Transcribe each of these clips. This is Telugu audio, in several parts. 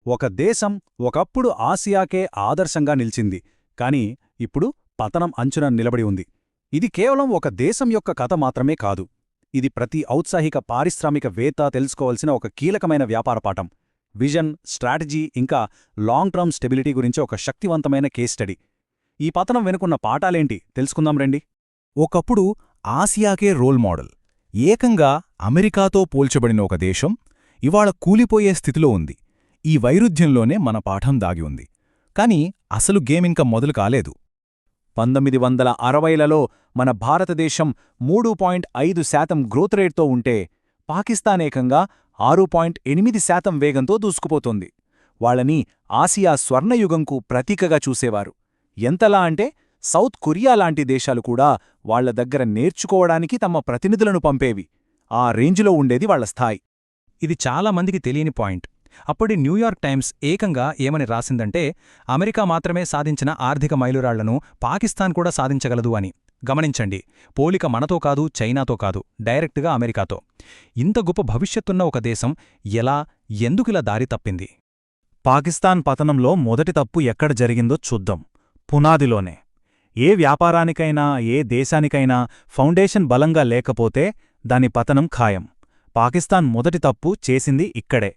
ఒక దేశం ఒకప్పుడు ఆసియాకే ఆదర్శంగా నిలిచింది, కాని ఇప్పుడు పతనం అంచున నిలబడి ఉంది. ఇది కేవలం ఒక దేశం యొక్క కథ మాత్రమే కాదు. ఇది ప్రతి ఔత్సాహిక పారిశ్రామికవేత్త తెలుసుకోవలసిన ఒక కీలకమైన వ్యాపార పాఠం. విజన్, స్ట్రాటజీ ఇంకా లాంగ్ టర్మ్ స్టెబిలిటీ గురించి ఒక శక్తివంతమైన కేస్ స్టడీ. ఈ పతనం వెనుకున్న పాఠాలేంటి తెలుసుకుందాం రండి. ఒకప్పుడు ఆసియాకే రోల్ మోడల్, ఏకంగా అమెరికాతో పోల్చబడిన ఒక దేశం ఇవాళ కూలిపోయే స్థితిలో ఉంది. ఈ వైరుధ్యంలోనే మన పాఠం దాగి ఉంది. కాని అసలు గేమింక మొదలు కాలేదు. 1960లలో మన భారతదేశం 3.5% గ్రోత్ రేట్తో ఉంటే పాకిస్తాన్ ఏకంగా 6.8% వేగంతో దూసుకుపోతోంది. వాళ్ళని ఆసియా స్వర్ణయుగంకు ప్రతీకగా చూసేవారు. ఎంతలా అంటే సౌత్ కొరియా లాంటి దేశాలు కూడా వాళ్ల దగ్గర నేర్చుకోవడానికి తమ ప్రతినిధులను పంపేవి. ఆ రేంజ్లో ఉండేది వాళ్ల స్థాయి. ఇది చాలా మందికి తెలియని పాయింట్. అప్పటి న్యూయార్క్ టైమ్స్ ఏకంగా ఏమని రాసిందంటే, అమెరికా మాత్రమే సాధించిన ఆర్థిక మైలురాళ్లను పాకిస్తాన్ కూడా సాధించగలదు అని. గమనించండి, పోలిక మనతో కాదు, చైనాతో కాదు, డైరెక్ట్గా అమెరికాతో. ఇంత గొప్ప భవిష్యత్తున్న ఒక దేశం ఎలా, ఎందుకిలా దారి తప్పింది? పాకిస్తాన్ పతనంలో మొదటి తప్పు ఎక్కడ జరిగిందో చూద్దాం. పునాదిలోనే. ఏ వ్యాపారానికైనా, ఏ దేశానికైనా ఫౌండేషన్ బలంగా లేకపోతే దాని పతనం ఖాయం. పాకిస్తాన్ మొదటి తప్పు చేసింది ఇక్కడే.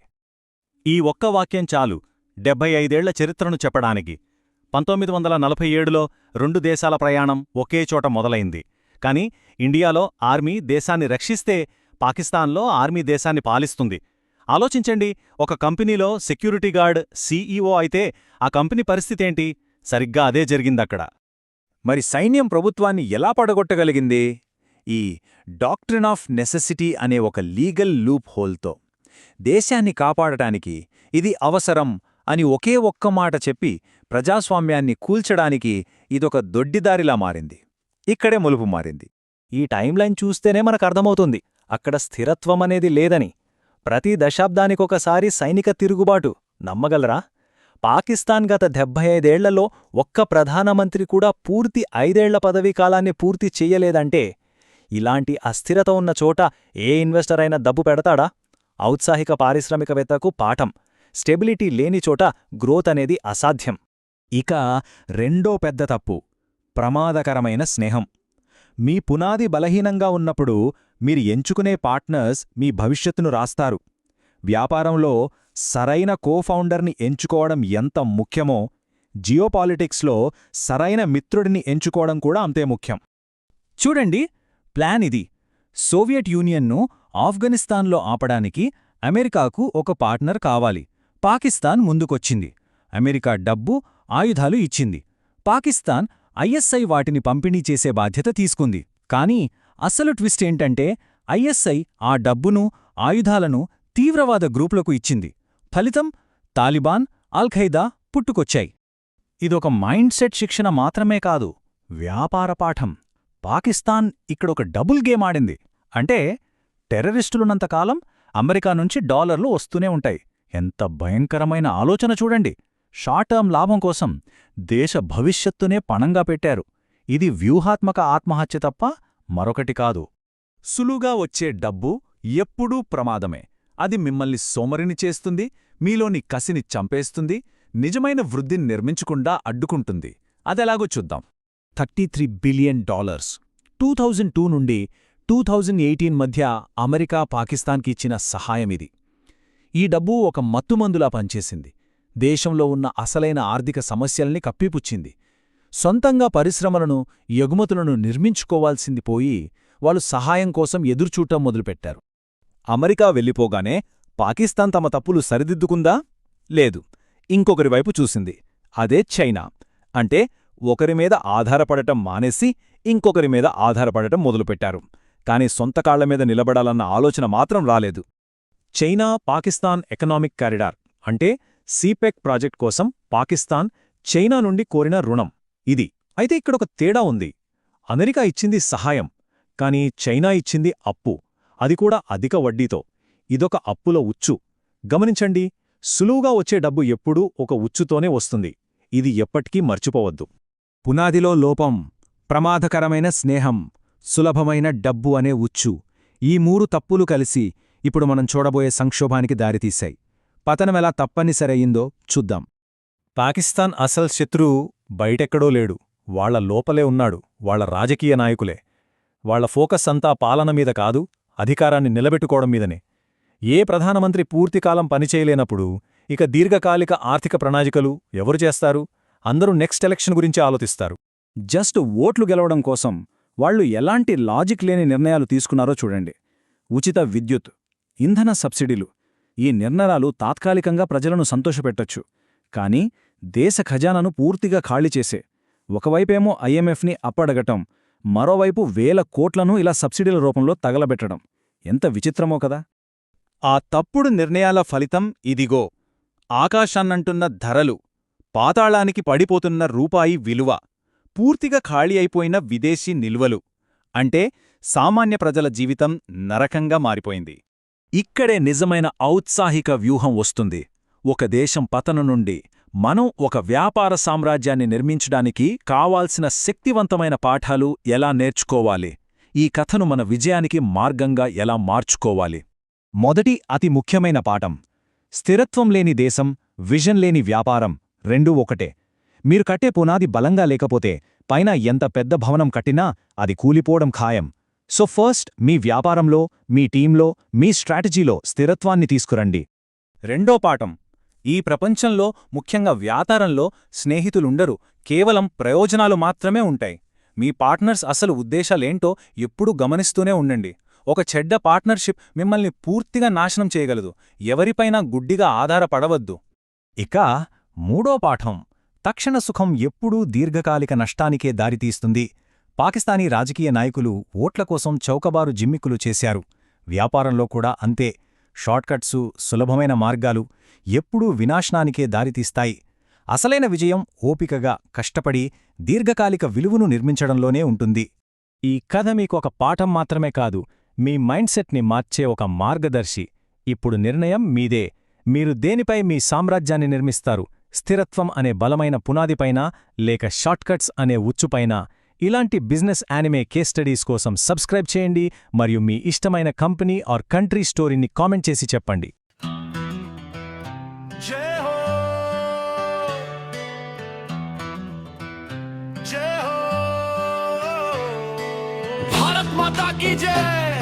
ఈ ఒక్క వాక్యం చాలు 75 ఏళ్ల చరిత్రను చెప్పడానికి. 1947లో 2 దేశాల ప్రయాణం ఒకే చోట మొదలైంది. కాని ఇండియాలో ఆర్మీ దేశాన్ని రక్షిస్తే పాకిస్తాన్లో ఆర్మీ దేశాన్ని పాలిస్తుంది. ఆలోచించండి, ఒక కంపెనీలో సెక్యూరిటీ గార్డ్ సీఈఓ అయితే ఆ కంపెనీ పరిస్థితేంటి? సరిగ్గా అదే జరిగిందక్కడ. మరి సైన్యం ప్రభుత్వాన్ని ఎలా పడగొట్టగలిగింది? ఈ డాక్ట్రిన్ ఆఫ్ నెసెసిటీ అనే ఒక లీగల్ లూప్ హోల్తో. దేశాన్ని కాపాడటానికి ఇది అవసరం అని ఒకే ఒక్క మాట చెప్పి ప్రజాస్వామ్యాన్ని కూల్చడానికి ఇదొక దొడ్డిదారిలా మారింది. ఇక్కడే మలుపు మారింది. ఈ టైంలైన్ చూస్తేనే మనకర్థమవుతుంది, అక్కడ స్థిరత్వమనేది లేదని. ప్రతి దశాబ్దానికొకసారి సైనిక తిరుగుబాటు. నమ్మగలరా? పాకిస్తాన్ గత 75 ఏళ్లలో ఒక్క ప్రధానమంత్రి కూడా పూర్తి 5 ఏళ్ల పదవీకాలాన్ని పూర్తి చెయ్యలేదంటే ఇలాంటి అస్థిరత ఉన్న చోట ఏ ఇన్వెస్టర్ అయినా డబ్బు పెడతాడా? ఔత్సాహిక పారిశ్రామికవేత్తకు పాఠం. స్టెబిలిటీ లేని చోట గ్రోత్ అనేది అసాధ్యం. ఇక రెండో పెద్ద తప్పు, ప్రమాదకరమైన స్నేహం. మీ పునాది బలహీనంగా ఉన్నప్పుడు మీరు ఎంచుకునే పార్ట్నర్స్ మీ భవిష్యత్తును రాస్తారు. వ్యాపారంలో సరైన కోఫౌండర్ని ఎంచుకోవడం ఎంత ముఖ్యమో, జియోపాలిటిక్స్లో సరైన మిత్రుడిని ఎంచుకోవడం కూడా అంతే ముఖ్యం. చూడండి, ప్లాన్ ఇది. సోవియట్ యూనియన్ను ఆఫ్ఘనిస్తాన్లో ఆపడానికి అమెరికాకు ఒక పార్ట్నర్ కావాలి. పాకిస్తాన్ ముందుకొచ్చింది. అమెరికా డబ్బు, ఆయుధాలు ఇచ్చింది. పాకిస్తాన్ ఐఎస్ఐ వాటిని పంపిణీ చేసే బాధ్యత తీసుకుంది. కానీ అసలు ట్విస్ట్ ఏంటంటే ఐఎస్ఐ ఆ డబ్బును, ఆయుధాలను తీవ్రవాద గ్రూపులకు ఇచ్చింది. ఫలితం తాలిబాన్, అల్-ఖైదా పుట్టుకొచ్చాయి. ఇదొక మైండ్ సెట్ శిక్షణ మాత్రమే కాదు, వ్యాపార పాఠం. పాకిస్తాన్ ఇక్కడొక డబుల్ గేమ్ ఆడింది. అంటే టెర్రరిస్టులున్నంతకాలం అమెరికా నుంచి డాలర్లు వస్తూనే ఉంటాయి. ఎంత భయంకరమైన ఆలోచన చూడండి! షార్ట్ టర్మ్ లాభం కోసం దేశ భవిష్యత్తునే పణంగా పెట్టారు. ఇది వ్యూహాత్మక ఆత్మహత్య తప్ప మరొకటి కాదు. సులువుగా వచ్చే డబ్బు ఎప్పుడూ ప్రమాదమే. అది మిమ్మల్ని సోమరిని చేస్తుంది, మీలోని కసిని చంపేస్తుంది, నిజమైన వృద్ధిని నిర్మించకుండా అడ్డుకుంటుంది. అదెలాగో చూద్దాం. $33 బిలియన్ 2002 నుండి 2018 మధ్య అమెరికా పాకిస్తాన్కి ఇచ్చిన సహాయమిది. ఈ డబ్బు ఒక మత్తుమందులా పనిచేసింది. దేశంలో ఉన్న అసలైన ఆర్థిక సమస్యల్ని కప్పిపుచ్చింది. సొంతంగా పరిశ్రమలను, ఎగుమతులను నిర్మించుకోవాల్సింది పోయి వాళ్ళు సహాయం కోసం ఎదురుచూడటం మొదలుపెట్టారు. అమెరికా వెళ్ళిపోగానే పాకిస్తాన్ తమ తప్పులు సరిదిద్దుకుందా? లేదు. ఇంకొకరి వైపు చూసింది. అదే చైనా. అంటే ఒకరి మీద ఆధారపడటం మానేసి ఇంకొకరి మీద ఆధారపడటం మొదలుపెట్టారు. కాని సొంత కాళ్ల మీద నిలబడాలన్న ఆలోచన మాత్రం రాలేదు. చైనా పాకిస్తాన్ ఎకనామిక్ కారిడార్ అంటే సిపెక్ ప్రాజెక్ట్ కోసం పాకిస్తాన్ చైనా నుండి కోరిన రుణం ఇది. అయితే ఇక్కడొక తేడా ఉంది. అమెరికా ఇచ్చింది సహాయం, కాని చైనా ఇచ్చింది అప్పు, అది కూడా అధిక వడ్డీతో. ఇదొక అప్పుల ఉచ్చు. గమనించండి, సులువుగా వచ్చే డబ్బు ఎప్పుడూ ఒక ఉచ్చుతోనే వస్తుంది. ఇది ఎప్పటికీ మర్చిపోవద్దు. పునాదిలో లోపం, ప్రమాదకరమైన స్నేహం, సులభమైన డబ్బు అనే ఉచ్చు, ఈ 3 తప్పులు కలిసి ఇప్పుడు మనం చూడబోయే సంక్షోభానికి దారితీశాయి. పతనమెలా తప్పనిసరయిందో చూద్దాం. పాకిస్తాన్ అసలు శత్రువు బయటెక్కడో లేడు, వాళ్ల లోపలే ఉన్నాడు, వాళ్ల రాజకీయ నాయకులే. వాళ్ల ఫోకస్ అంతా పాలన మీద కాదు, అధికారాన్ని నిలబెట్టుకోవడం మీదనే. ఏ ప్రధానమంత్రి పూర్తికాలం పనిచేయలేనప్పుడు ఇక దీర్ఘకాలిక ఆర్థిక ప్రణాళికలు ఎవరు చేస్తారు? అందరూ నెక్స్ట్ ఎలక్షన్ గురించి ఆలోచిస్తారు. జస్ట్ ఓట్లు గెలవడం కోసం వాళ్లు ఎలాంటి లాజిక్ లేని నిర్ణయాలు తీసుకున్నారో చూడండి. ఉచిత విద్యుత్, ఇంధన సబ్సిడీలు. ఈ నిర్ణయాలు తాత్కాలికంగా ప్రజలను సంతోషపెట్టొచ్చు, కానీ దేశ ఖజానాను పూర్తిగా ఖాళీ చేసే. ఒకవైపేమో ఐఎంఎఫ్ని అప్పడగటం, మరోవైపు వేల కోట్లను ఇలా సబ్సిడీల రూపంలో తగలబెట్టడం. ఎంత విచిత్రమో కదా. ఆ తప్పుడు నిర్ణయాల ఫలితం ఇదిగో. ఆకాశాన్నంటున్న ధరలు, పాతాళానికి పడిపోతున్న రూపాయి విలువ, పూర్తిగా ఖాళీ అయిపోయిన విదేశీ నిల్వలు. అంటే సామాన్య ప్రజల జీవితం నరకంగా మారిపోయింది. ఇక్కడే నిజమైన ఔత్సాహిక వ్యూహం వస్తుంది. ఒక దేశం పతనం నుండి మనం ఒక వ్యాపార సామ్రాజ్యాన్ని నిర్మించడానికి కావాల్సిన శక్తివంతమైన పాఠాలు ఎలా నేర్చుకోవాలి, ఈ కథను మన విజయానికి మార్గంగా ఎలా మార్చుకోవాలి. మొదటి అతి ముఖ్యమైన పాఠం: స్థిరత్వం లేని దేశం, విజన్ లేని వ్యాపారం రెండూ ఒకటే. మీరు కట్టే పునాది బలంగా లేకపోతే పైన ఎంత పెద్ద భవనం కట్టినా అది కూలిపోవడం ఖాయం. సో ఫస్ట్ మీ వ్యాపారంలో, మీ టీంలో, మీ స్ట్రాటజీలో స్థిరత్వాన్ని తీసుకురండి. రెండో పాఠం: ఈ ప్రపంచంలో, ముఖ్యంగా వ్యాపారంలో స్నేహితులుండరు, కేవలం ప్రయోజనాలు మాత్రమే ఉంటాయి. మీ పార్ట్నర్స్ అసలు ఉద్దేశాలేంటో ఎప్పుడూ గమనిస్తూనే ఉండండి. ఒక చెడ్డ పార్ట్నర్షిప్ మిమ్మల్ని పూర్తిగా నాశనం చేయగలదు. ఎవరిపైనా గుడ్డిగా ఆధారపడవద్దు. ఇక మూడో పాఠం: తక్షణ సుఖం ఎప్పుడూ దీర్ఘకాలిక నష్టానికే దారితీస్తుంది. పాకిస్తానీ రాజకీయ నాయకులు ఓట్ల కోసం చౌకబారు జిమ్మిక్కులు చేశారు. వ్యాపారంలో కూడా అంతే. షార్ట్కట్సు, సులభమైన మార్గాలు ఎప్పుడూ వినాశనానికే దారితీస్తాయి. అసలైన విజయం ఓపికగా, కష్టపడి దీర్ఘకాలిక విలువను నిర్మించడంలోనే ఉంటుంది. ఈ కథ మీకు ఒక పాఠం మాత్రమే కాదు, మీ మైండ్సెట్ని మార్చే ఒక మార్గదర్శి. ఇప్పుడు నిర్ణయం మీదే. మీరు దేనిపై మీ సామ్రాజ్యాన్ని నిర్మిస్తారు? స్థిరత్వం అనే బలమైన పునాదిపైనా, లేక షార్ట్కట్స్ అనే ఉచ్చుపైనా? ఇలాంటి బిజినెస్ యానిమే కేస్ స్టడీస్ కోసం సబ్స్క్రైబ్ చేయండి మరియు మీ ఇష్టమైన కంపెనీ ఆర్ కంట్రీ స్టోరీని కామెంట్ చేసి చెప్పండి. जय हो, जय हो, भारत माता की जय।